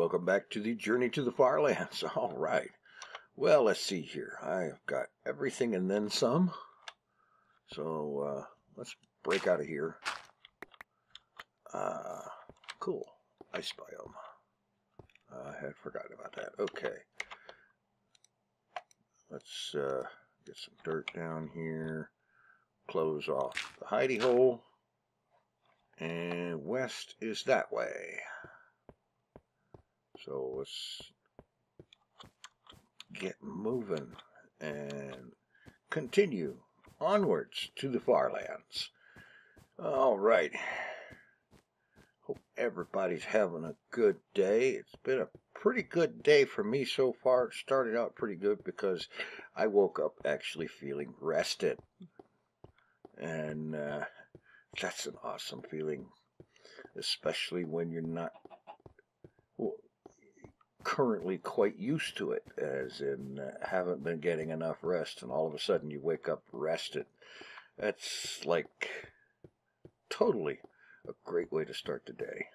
welcome back to the Journey to the FarLands. All right. Well, let's see here. I've got everything and then some. So let's break out of here. Cool. Ice biome. I had forgotten about that. Okay. Let's get some dirt down here. Close off the hidey hole. And west is that way. So let's get moving and continue onwards to the FarLands. All right. Hope everybody's having a good day. It's been a pretty good day for me so far. It started out pretty good because I woke up actually feeling rested. And that's an awesome feeling, especially when you're not currently quite used to it, as in haven't been getting enough rest, and all of a sudden you wake up rested. That's like totally a great way to start the day.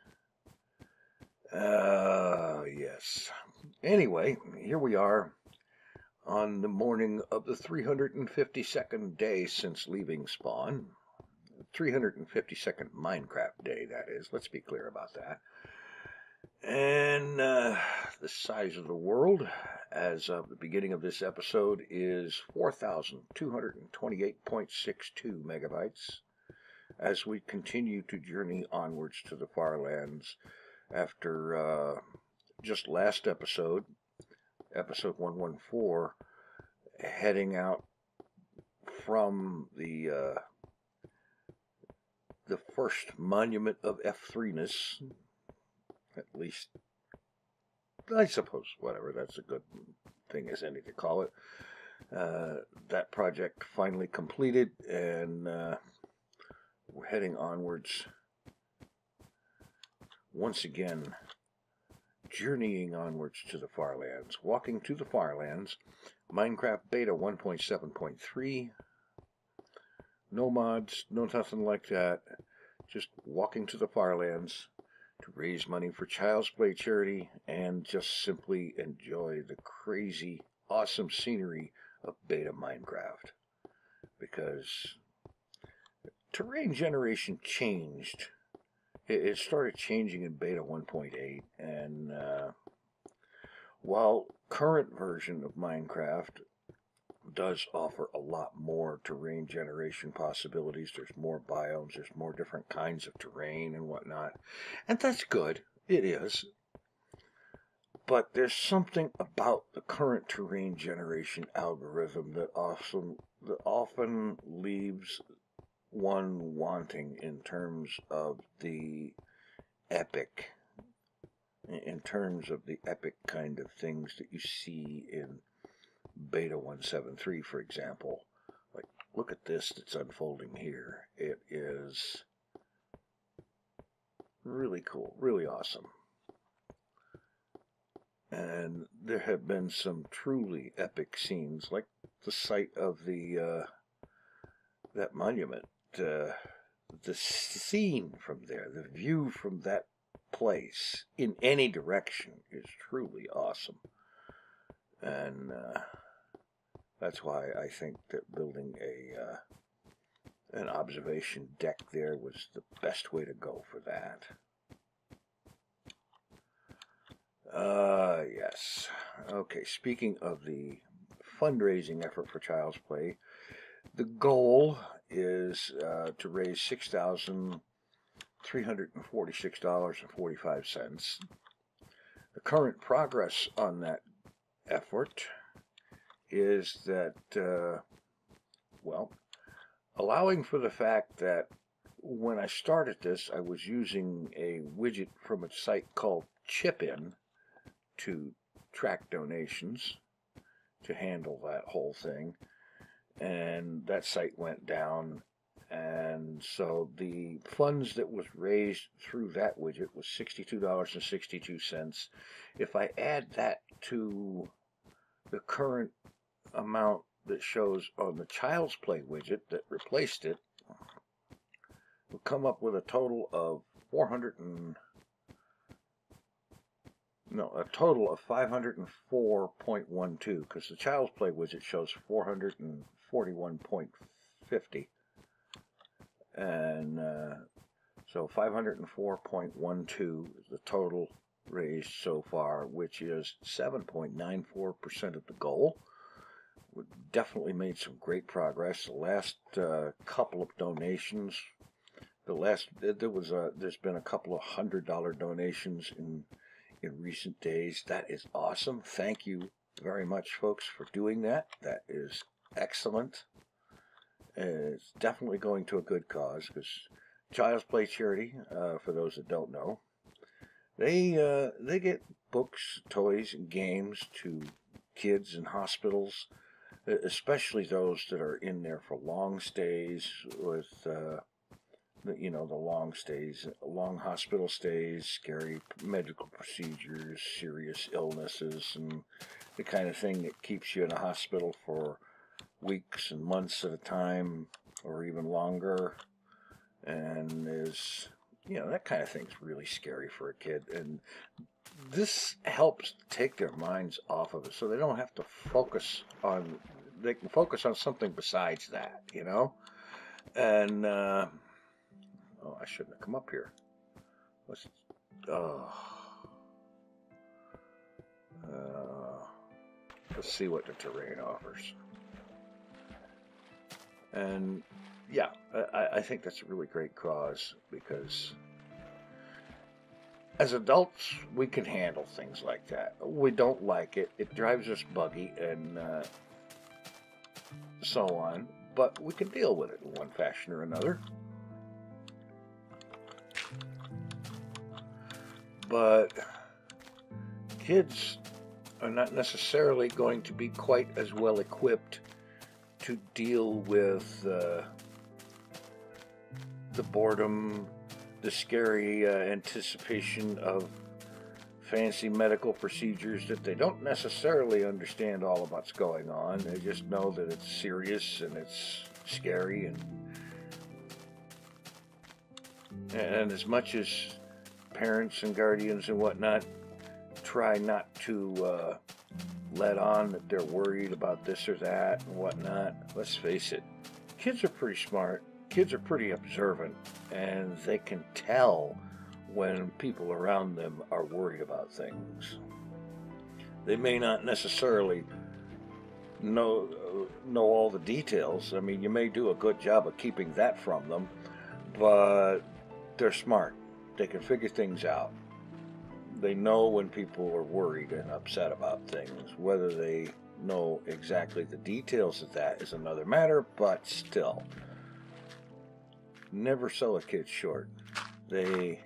Yes. Anyway, here we are on the morning of the 352nd day since leaving spawn. 352nd Minecraft day, that is. Let's be clear about that. And the size of the world as of the beginning of this episode is 4,228.62 megabytes as we continue to journey onwards to the FarLands after just last episode, episode 114, heading out from the first monument of F3ness. At least, I suppose, whatever, that's a good thing as any to call it. That project finally completed, and we're heading onwards once again, journeying onwards to the FarLands, walking to the FarLands, Minecraft Beta 1.7.3, no mods, no nothing like that, just walking to the FarLands to raise money for Child's Play charity and just simply enjoy the crazy, awesome scenery of Beta Minecraft. Because terrain generation changed. It started changing in Beta 1.8, and while current version of Minecraft does offer a lot more terrain generation possibilities. There's more biomes, there's more different kinds of terrain and whatnot. And that's good. It is. But there's something about the current terrain generation algorithm that often leaves one wanting in terms of the epic. In terms of the epic kind of things that you see in Beta 1.7.3, for example. Like, look at this that's unfolding here. It is really cool, really awesome. And there have been some truly epic scenes, like the site of the that monument. The scene from there, the view from that place in any direction is truly awesome. And that's why I think that building an observation deck there was the best way to go for that. Yes. Okay, speaking of the fundraising effort for Child's Play, the goal is to raise $6,346.45. The current progress on that effort is that, well, allowing for the fact that when I started this, I was using a widget from a site called Chip-In to track donations, to handle that whole thing, and that site went down, and so the funds that was raised through that widget was $62.62. If I add that to the current amount that shows on the Child's Play widget that replaced it, we'll come up with a total of No, a total of 504.12, because the Child's Play widget shows 441.50. And so 504.12 is the total raised so far, which is 7.94% of the goal. We definitely made some great progress. The last couple of donations, there's been a couple of $100 donations in recent days. That is awesome. Thank you very much, folks, for doing that. That is excellent. It's definitely going to a good cause, because Child's Play charity, for those that don't know, they get books, toys, and games to kids in hospitals, especially those that are in there for long stays with the long stays, long hospital stays, scary medical procedures, serious illnesses, and the kind of thing that keeps you in a hospital for weeks and months at a time, or even longer, and is, that kind of thing's really scary for a kid. And this helps take their minds off of it, so they don't have to focus on, they can focus on something besides that, and oh, I shouldn't have come up here. Let's see what the terrain offers. And yeah, I think that's a really great cause, because as adults, we can handle things like that. We don't like it. It drives us buggy and so on, but we can deal with it in one fashion or another. But kids are not necessarily going to be quite as well equipped to deal with the boredom, the scary anticipation of fancy medical procedures that they don't necessarily understand all of what's going on. They just know that it's serious and it's scary, and as much as parents and guardians and whatnot try not to let on that they're worried about this or that and whatnot, let's face it, kids are pretty smart, kids are pretty observant, and they can tell when people around them are worried about things. They may not necessarily know all the details. I mean, you may do a good job of keeping that from them, but they're smart. They can figure things out. They know when people are worried and upset about things. Whether they know exactly the details of that is another matter, but still, never sell a kid short. They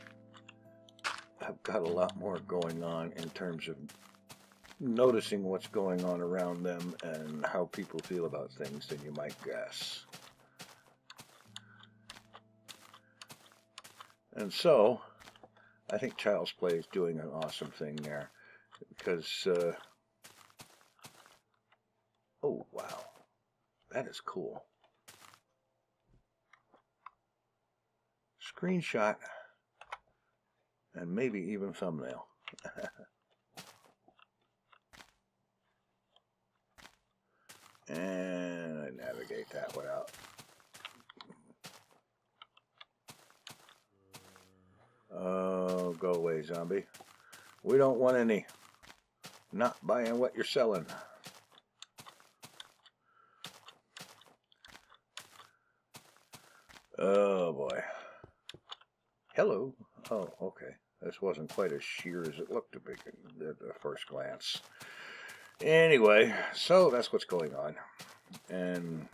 have got a lot more going on in terms of noticing what's going on around them and how people feel about things than you might guess. And so, I think Child's Play is doing an awesome thing there, because, oh wow, that is cool. Screenshot, and maybe even thumbnail. And I navigate that one out. Oh, go away, zombie. We don't want any. Not buying what you're selling. Oh, boy. Hello. Oh, okay. This wasn't quite as sheer as it looked to be at the first glance. Anyway, so that's what's going on. And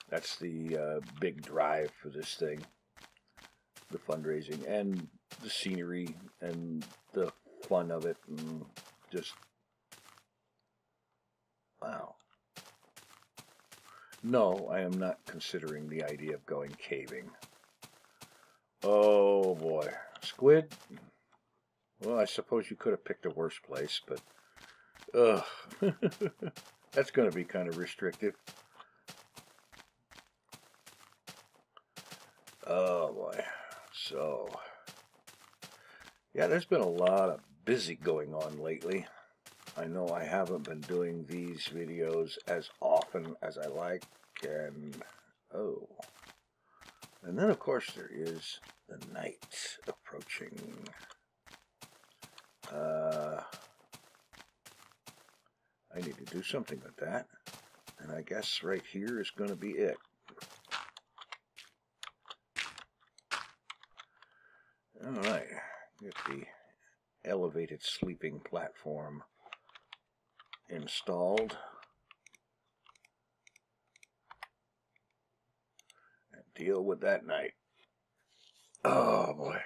that's the big drive for this thing. The fundraising and the scenery and the fun of it, and just wow. No, I am not considering the idea of going caving. Oh boy, squid. Well, I suppose you could have picked a worse place, but that's going to be kind of restrictive. Oh boy. So, yeah, there's been a lot of busy going on lately. I know I haven't been doing these videos as often as I like, and and then of course there is the night approaching. I need to do something with that, and I guess right here is going to be it. Alright, get the elevated sleeping platform installed. And deal with that night. Oh boy.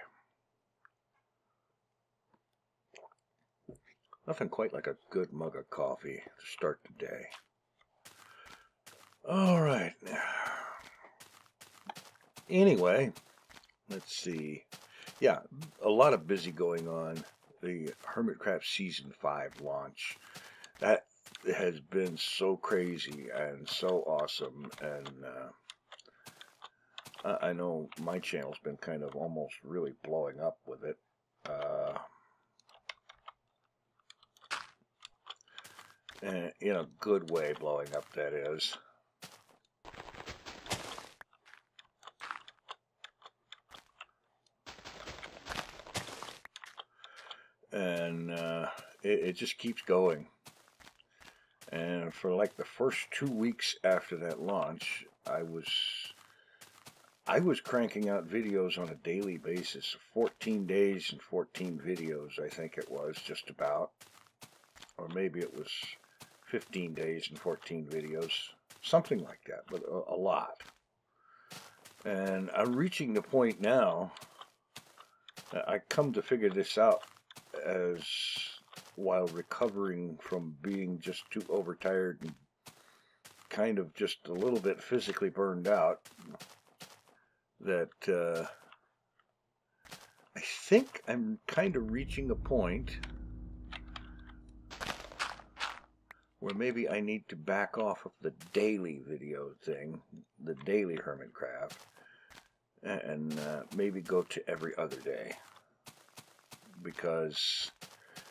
Nothing quite like a good mug of coffee to start the day. Alright. Anyway, let's see. Yeah, a lot of busy going on. The Hermitcraft Season 5 launch. That has been so crazy and so awesome. And I know my channel's been kind of almost really blowing up with it. In a good way blowing up, that is. And it just keeps going. And for like the first 2 weeks after that launch, I was cranking out videos on a daily basis. 14 days and 14 videos, I think it was, just about. Or maybe it was 15 days and 14 videos. Something like that, but a lot. And I'm reaching the point now, I come to figure this out as while recovering from being just too overtired and kind of just a little bit physically burned out, that I think I'm kind of reaching a point where maybe I need to back off of the daily video thing, the daily Hermitcraft, and maybe go to every other day. Because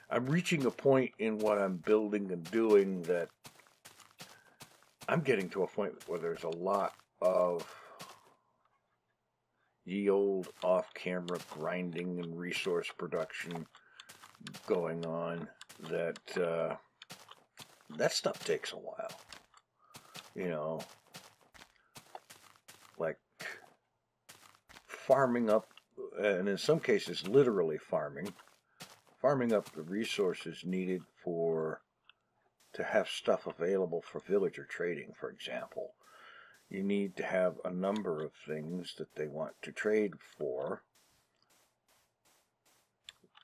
I'm reaching a point in what I'm building and doing that I'm getting to a point where there's a lot of ye old off-camera grinding and resource production going on that that stuff takes a while. You know, like farming up, and in some cases literally farming up the resources needed to have stuff available for villager trading, for example. You need to have a number of things that they want to trade for.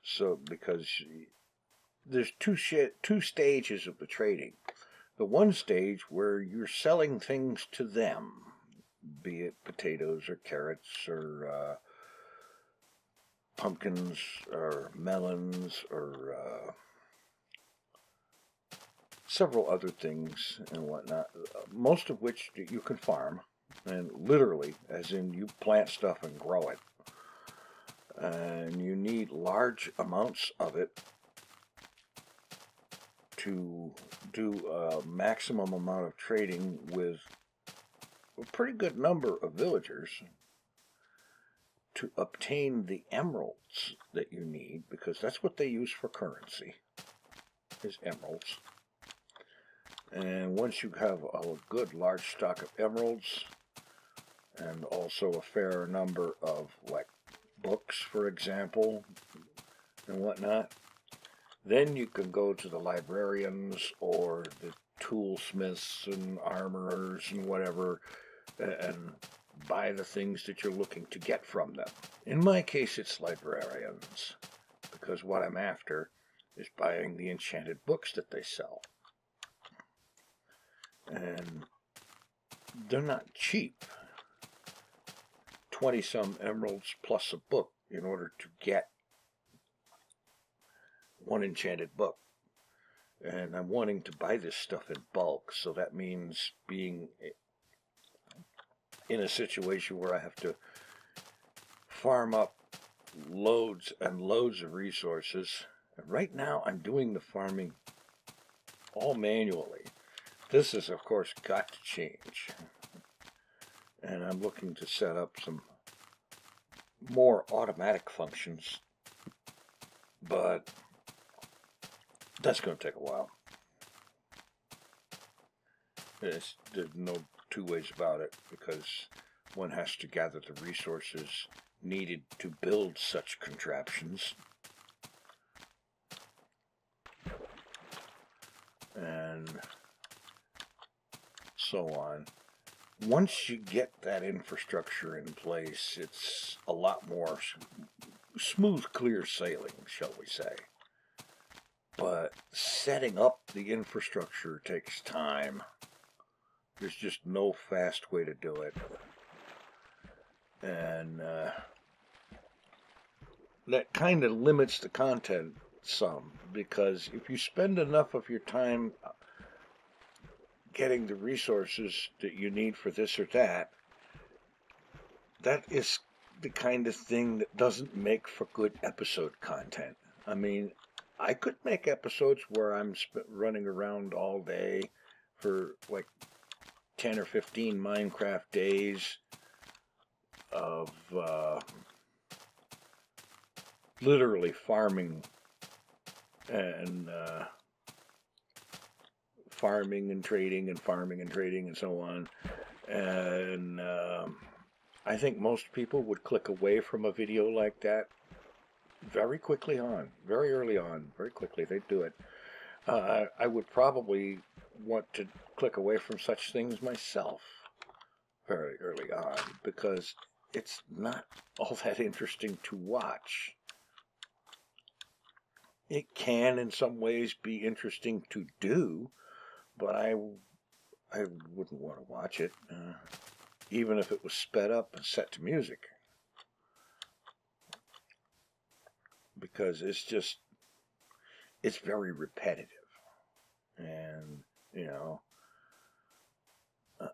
So, because there's two stages of the trading. The one stage where you're selling things to them, be it potatoes or carrots or pumpkins or melons or several other things and whatnot, most of which you can farm, and literally, as in you plant stuff and grow it, and you need large amounts of it to do a maximum amount of trading with a pretty good number of villagers to obtain the emeralds that you need, because that's what they use for currency, is emeralds. And once you have a good large stock of emeralds, and also a fair number of, like, books, for example, and whatnot, then you can go to the librarians or the toolsmiths and armorers and whatever, and buy the things that you're looking to get from them. In my case, it's librarians, because what I'm after is buying the enchanted books that they sell. And they're not cheap. 20-some emeralds plus a book in order to get one enchanted book. And I'm wanting to buy this stuff in bulk, so that means being in a situation where I have to farm up loads and loads of resources And right now I'm doing the farming all manually. This is, of course, got to change. And I'm looking to set up some more automatic functions, but that's going to take a while. There's no two ways about it, because one has to gather the resources needed to build such contraptions. And so on. Once you get that infrastructure in place, it's a lot more smooth, clear sailing, shall we say. But setting up the infrastructure takes time. There's just no fast way to do it. And that kind of limits the content some, because if you spend enough of your time getting the resources that you need for this or that, that is the kind of thing that doesn't make for good episode content. I mean, I could make episodes where I'm running around all day for like 10 or 15 Minecraft days of literally farming and farming and trading and farming and trading and so on. And I think most people would click away from a video like that very quickly on, very early on, very quickly. They'd do it. I would probably want to click away from such things myself very early on, because it's not all that interesting to watch. It can in some ways be interesting to do, but I wouldn't want to watch it, even if it was sped up and set to music, because it's very repetitive, and you know,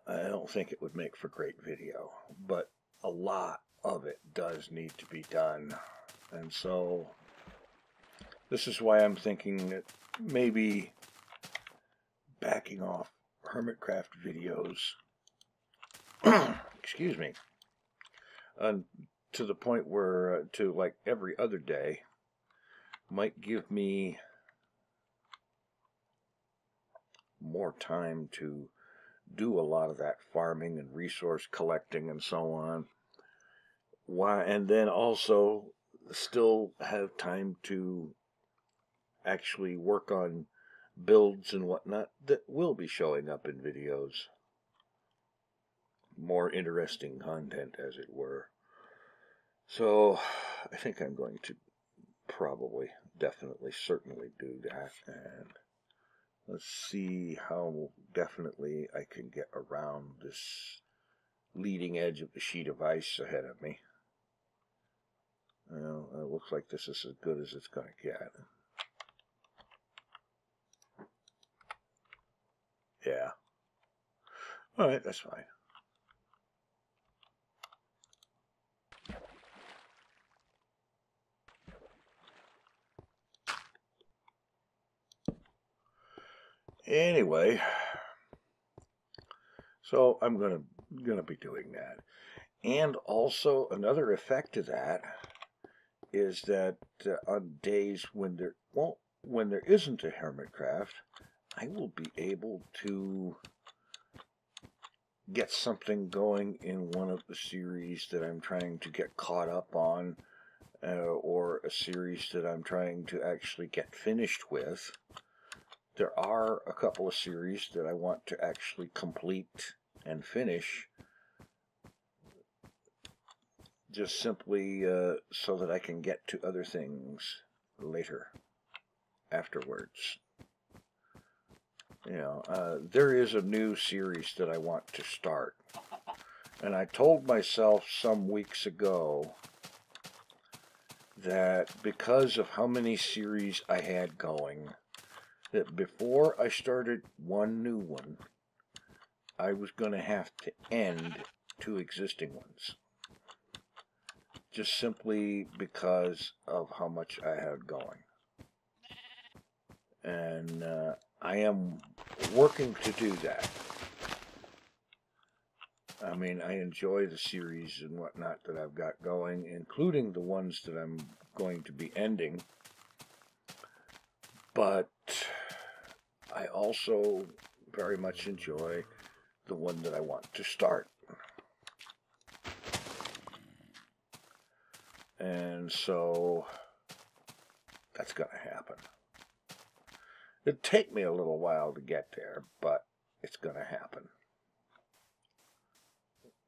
I don't think it would make for great video, but a lot of it does need to be done. And so this is why I'm thinking that maybe backing off Hermitcraft videos, excuse me, to the point where to like every other day might give me more time to do a lot of that farming and resource collecting and so on. And then also still have time to actually work on builds and whatnot that will be showing up in videos. More interesting content, as it were. So I think I'm going to probably, definitely, certainly do that. And let's see how definitely I can get around this leading edge of the sheet of ice ahead of me. Well, it looks like this is as good as it's going to get. Yeah. Alright, that's fine. Anyway, so I'm gonna be doing that. And also another effect of that is that on days when there isn't a Hermitcraft, I will be able to get something going in one of the series that I'm trying to get caught up on, or a series that I'm trying to actually get finished with. There are a couple of series that I want to actually complete and finish, just simply so that I can get to other things later, afterwards. You know, there is a new series that I want to start, and I told myself some weeks ago that because of how many series I had going, that before I started one new one, I was going to have to end 2 existing ones. Just simply because of how much I had going. And I am working to do that. I mean, I enjoy the series and whatnot that I've got going, including the ones that I'm going to be ending. But I also very much enjoy the one that I want to start. And so that's going to happen. It'll take me a little while to get there, but it's going to happen.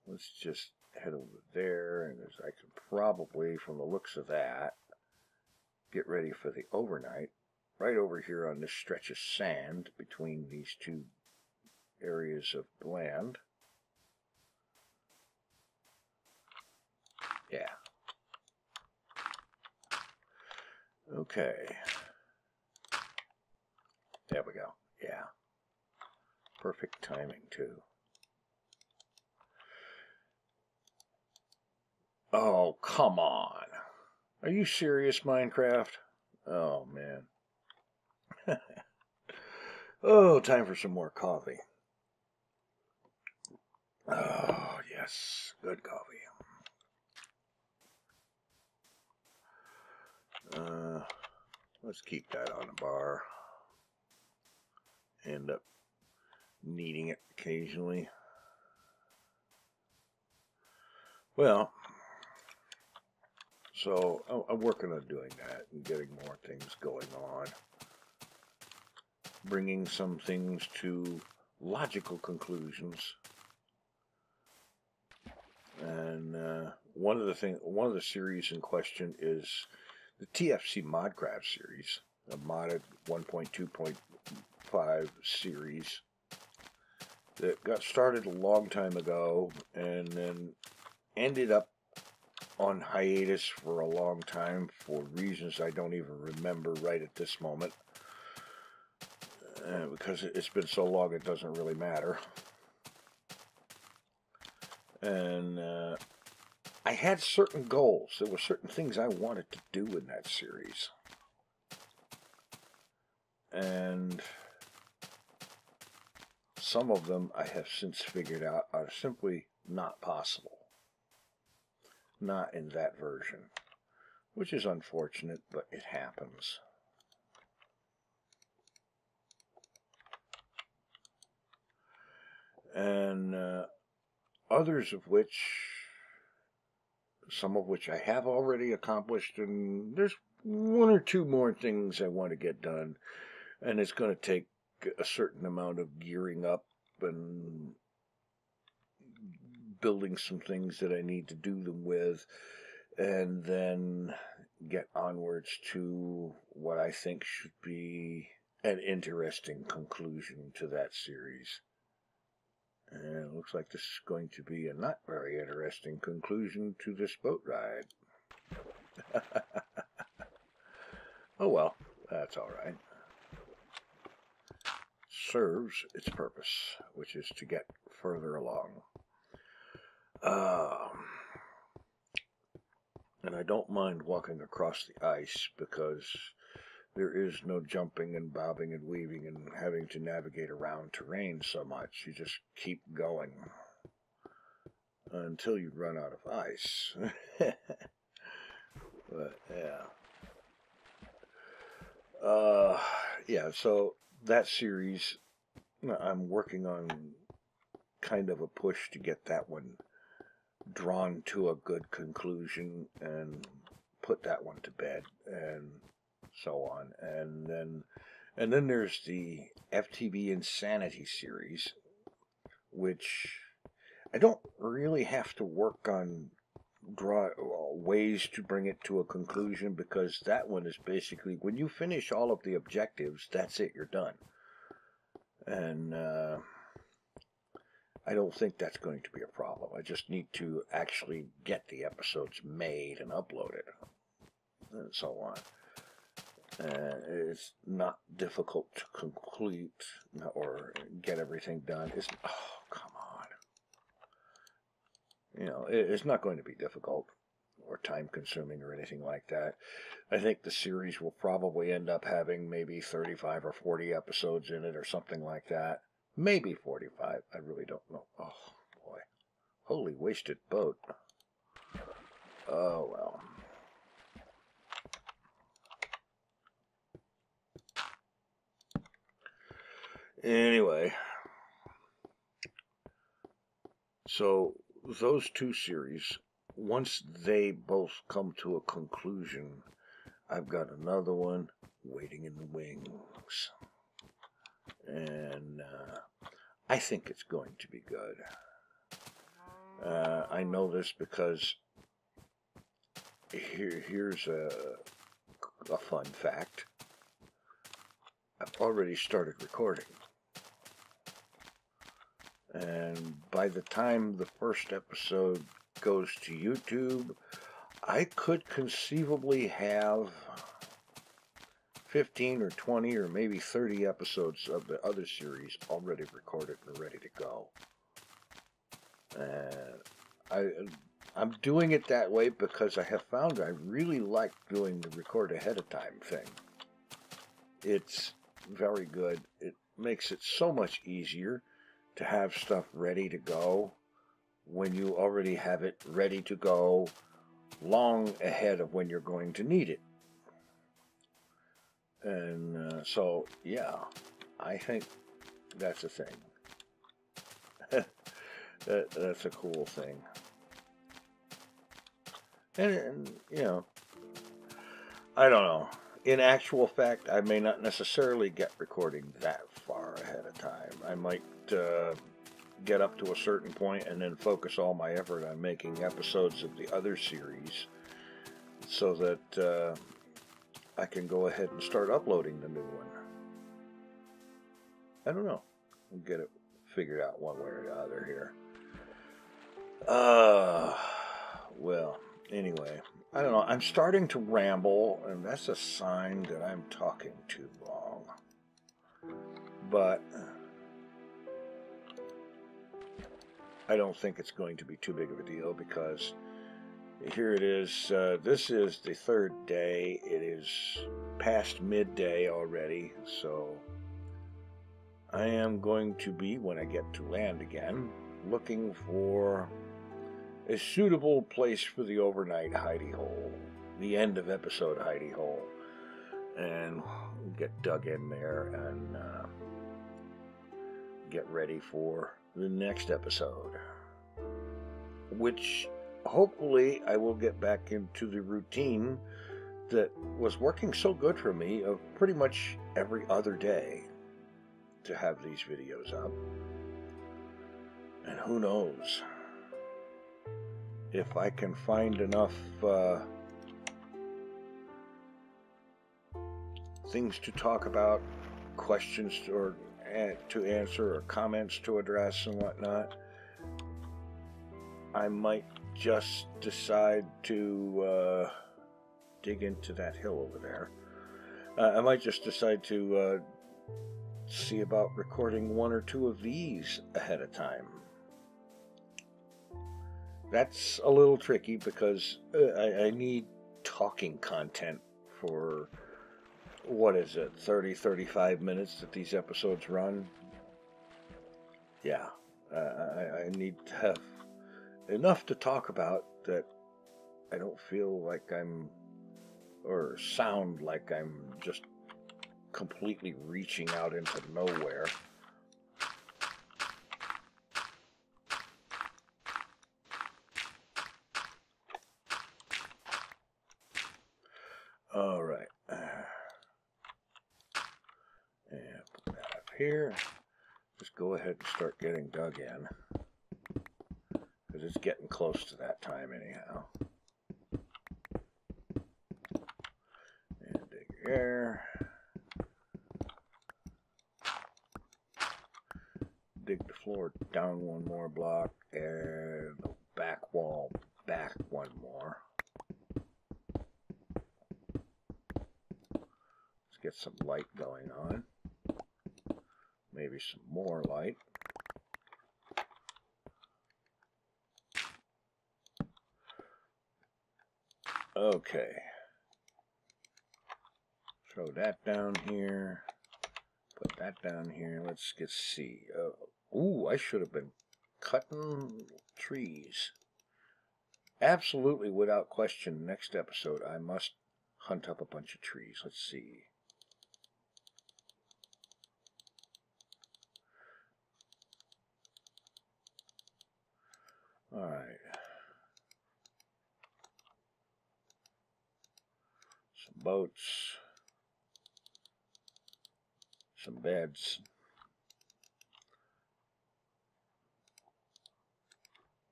Let's just head over there, and I can probably, from the looks of that, get ready for the overnight right over here on this stretch of sand between these two areas of land. Yeah. Okay. There we go. Yeah. Perfect timing, too. Oh, come on. Are you serious, Minecraft? Oh, man. Oh, time for some more coffee. Oh, yes. Good coffee. Let's keep that on the bar. End up needing it occasionally. Well, so I'm working on doing that and getting more things going on. Bringing some things to logical conclusions. And one of the series in question is the TFC Modcraft series, a modded 1.2.5 series that got started a long time ago and then ended up on hiatus for a long time for reasons I don't even remember right at this moment. Because it's been so long it doesn't really matter. And I had certain goals. There were certain things I wanted to do in that series. And some of them I have since figured out are simply not possible. Not in that version. Which is unfortunate, but it happens. And others of which, some of which I have already accomplished, and there's one or two more things I want to get done, and it's going to take a certain amount of gearing up and building some things that I need to do them with, and then get onwards to what I think should be an interesting conclusion to that series. And it looks like this is going to be a not very interesting conclusion to this boat ride. Oh well, that's alright. Serves its purpose, which is to get further along. And I don't mind walking across the ice because there is no jumping and bobbing and weaving and having to navigate around terrain so much. You just keep going until you run out of ice. But yeah. Yeah, so that series, I'm working on kind of a push to get that one drawn to a good conclusion and put that one to bed and so on. And then there's the FTB Insanity series, which I don't really have to work on ways to bring it to a conclusion, because that one is basically when you finish all of the objectives, that's it, you're done. And I don't think that's going to be a problem. I just need to actually get the episodes made and uploaded and so on. It's not difficult to complete or get everything done. Oh, come on. You know, it's not going to be difficult. or time consuming or anything like that. I think the series will probably end up having maybe 35 or 40 episodes in it or something like that. Maybe 45. I really don't know. Oh, boy. Holy wasted boat. Oh, well. Anyway. So, those two series, once they both come to a conclusion, I've got another one waiting in the wings. And I think it's going to be good. I know this because here's a fun fact. I've already started recording. And by the time the first episode goes to YouTube, I could conceivably have 15 or 20 or maybe 30 episodes of the other series already recorded and ready to go. I'm doing it that way because I have found I really like doing the record ahead of time thing. It's very good. It makes it so much easier to have stuff ready to go when you already have it ready to go long ahead of when you're going to need it. And so, yeah, I think that's a thing. That's a cool thing. And, you know, I don't know. In actual fact, I may not necessarily get recording that far ahead of time. I might get up to a certain point and then focus all my effort on making episodes of the other series so that I can go ahead and start uploading the new one. I don't know. We'll get it figured out one way or the other here. Well, anyway, I don't know. I'm starting to ramble, and that's a sign that I'm talking too long. But I don't think it's going to be too big of a deal because here it is. This is the third day. It is past midday already, so I am going to be, when I get to land again, looking for a suitable place for the overnight hidey hole, the end of episode hidey hole, and get dug in there and get ready for the next episode, which hopefully I will get back into the routine that was working so good for me of pretty much every other day to have these videos up. And who knows if I can find enough things to talk about, questions to answer, or comments to address and whatnot. I might just decide to dig into that hill over there. I might just decide to see about recording one or two of these ahead of time. That's a little tricky because I need talking content for, what is it, 30-35 minutes that these episodes run? Yeah, I need to have enough to talk about that I don't feel like or sound like I'm just completely reaching out into nowhere. All right. And put that up here. Just go ahead and start getting dug in, because it's getting close to that time anyhow. And dig air. Dig the floor down one more block and the back wall back one more. Let's get some light going on. Maybe some more light. Okay. Throw that down here. Put that down here. Let's see. Ooh, I should have been cutting trees. Absolutely, without question, next episode I must hunt up a bunch of trees. Let's see. All right. Some boats. Some beds.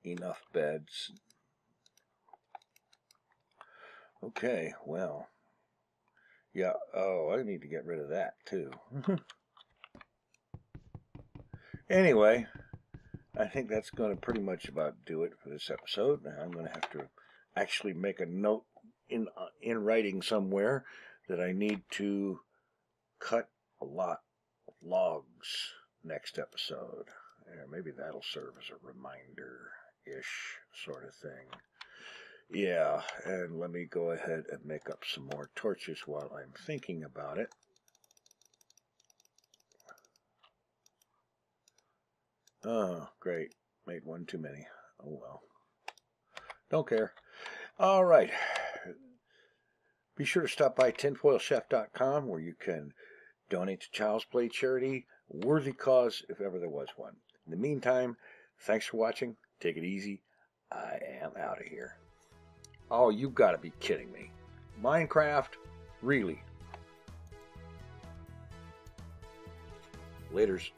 Enough beds. Okay, well. Yeah, oh, I need to get rid of that too. Anyway, I think that's going to pretty much about do it for this episode. Now I'm going to have to actually make a note in writing somewhere that I need to cut a lot of logs next episode. Maybe that'll serve as a reminder-ish sort of thing. Yeah, and let me go ahead and make up some more torches while I'm thinking about it. Oh, great. Made one too many. Oh, well. Don't care. All right. Be sure to stop by TinFoilChef.com where you can donate to Child's Play charity. Worthy cause if ever there was one. In the meantime, thanks for watching. Take it easy. I am out of here. Oh, you've got to be kidding me. Minecraft? Really? Laters.